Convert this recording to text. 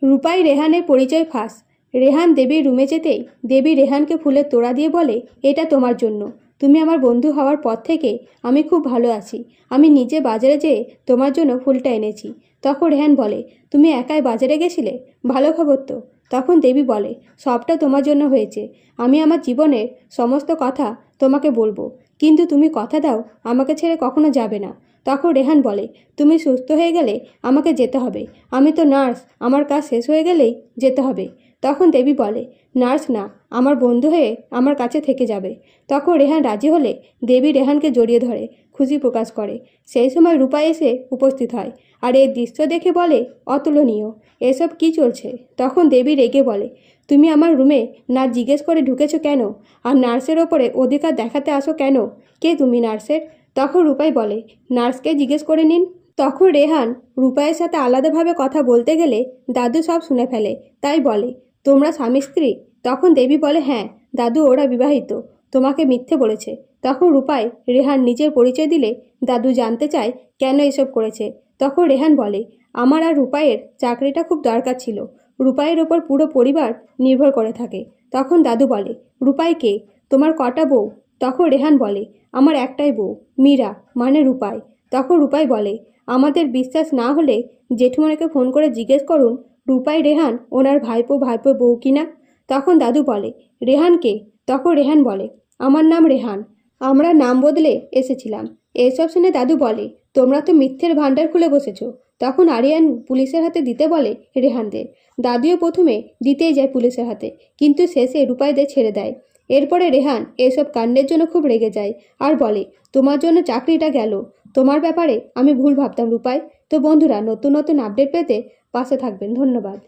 রূপাই রেহানের পরিচয় ফাঁস। রেহান দেবীর রুমে যেতেই দেবী রেহানকে ফুলের তোড়া দিয়ে বলে, এটা তোমার জন্য। তুমি আমার বন্ধু হওয়ার পর থেকে আমি খুব ভালো আছি। আমি নিজে বাজারে যেয়ে তোমার জন্য ফুলটা এনেছি। তখন রেহান বলে, তুমি একাই বাজারে গেছিলে? ভালো খবর তো। তখন দেবী বলে, সবটা তোমার জন্য হয়েছে। আমি আমার জীবনের সমস্ত কথা তোমাকে বলবো, কিন্তু তুমি কথা দাও আমাকে ছেড়ে কখনো যাবে না। তখন রেহান বলে, তুমি সুস্থ হয়ে গেলে আমাকে যেতে হবে। আমি তো নার্স, আমার কাজ শেষ হয়ে গেলেই যেতে হবে। তখন দেবী বলে, নার্স না, আমার বন্ধু হয়ে আমার কাছে থেকে যাবে। তখন রেহান রাজি হলে দেবী রেহানকে জড়িয়ে ধরে খুশি প্রকাশ করে। সেই সময় রূপা এসে উপস্থিত হয় আর এই দৃশ্য দেখে বলে, অতুলনীয়, এসব কি চলছে? তখন দেবী রেগে বলে, তুমি আমার রুমে না জিজ্ঞেস করে ঢুকেছো কেন? আর নার্সের ওপরে অধিকার দেখাতে আসো কেন? কে তুমি নার্সের? তখন রূপাই বলে, নার্সকে জিজ্ঞেস করে নিন। তখন রেহান রূপাইয়ের সাথে আলাদাভাবে কথা বলতে গেলে দাদু সব শুনে ফেলে, তাই বলে, তোমরা স্বামী স্ত্রী? তখন দেবী বলে, হ্যাঁ দাদু, ওরা বিবাহিত, তোমাকে মিথ্যে বলেছে। তখন রূপাই রেহান নিজের পরিচয় দিলে দাদু জানতে চায় কেন এসব করেছে। তখন রেহান বলে, আমার আর রূপাইয়ের চাকরিটা খুব দরকার ছিল। রূপাইয়ের ওপর পুরো পরিবার নির্ভর করে থাকে। তখন দাদু বলে, রূপাই কে? তোমার কটা বউ? তখন রেহান বলে, আমার একটাই বউ, মীরা, মানে রূপাই। তখন রূপাই বলে, আমাদের বিশ্বাস না হলে জেঠুমনিকে ফোন করে জিজ্ঞেস করুন রূপাই রেহান ওনার ভাইপো বউ কিনা। তখন দাদু বলে, রেহান কে? তখন রেহান বলে, আমার নাম রেহান, আমরা নাম বদলে এসেছিলাম। এসব শুনে দাদু বলে, তোমরা তো মিথ্যের ভাণ্ডার খুলে বসেছ। তখন আরিয়ান পুলিশের হাতে দিতে বলে রেহানদের। দাদুও প্রথমে দিতেই যায় পুলিশের হাতে, কিন্তু শেষে রূপাইদের ছেড়ে দেয়। এরপরে রেহান এসব কাণ্ডের জন্য খুব রেগে যায় আর বলে, তোমার জন্য চাকরিটা গেল। তোমার ব্যাপারে আমি ভুল ভাবতাম রূপাই। তো বন্ধুরা, নতুন নতুন আপডেট পেতে পাশে থাকবেন। ধন্যবাদ।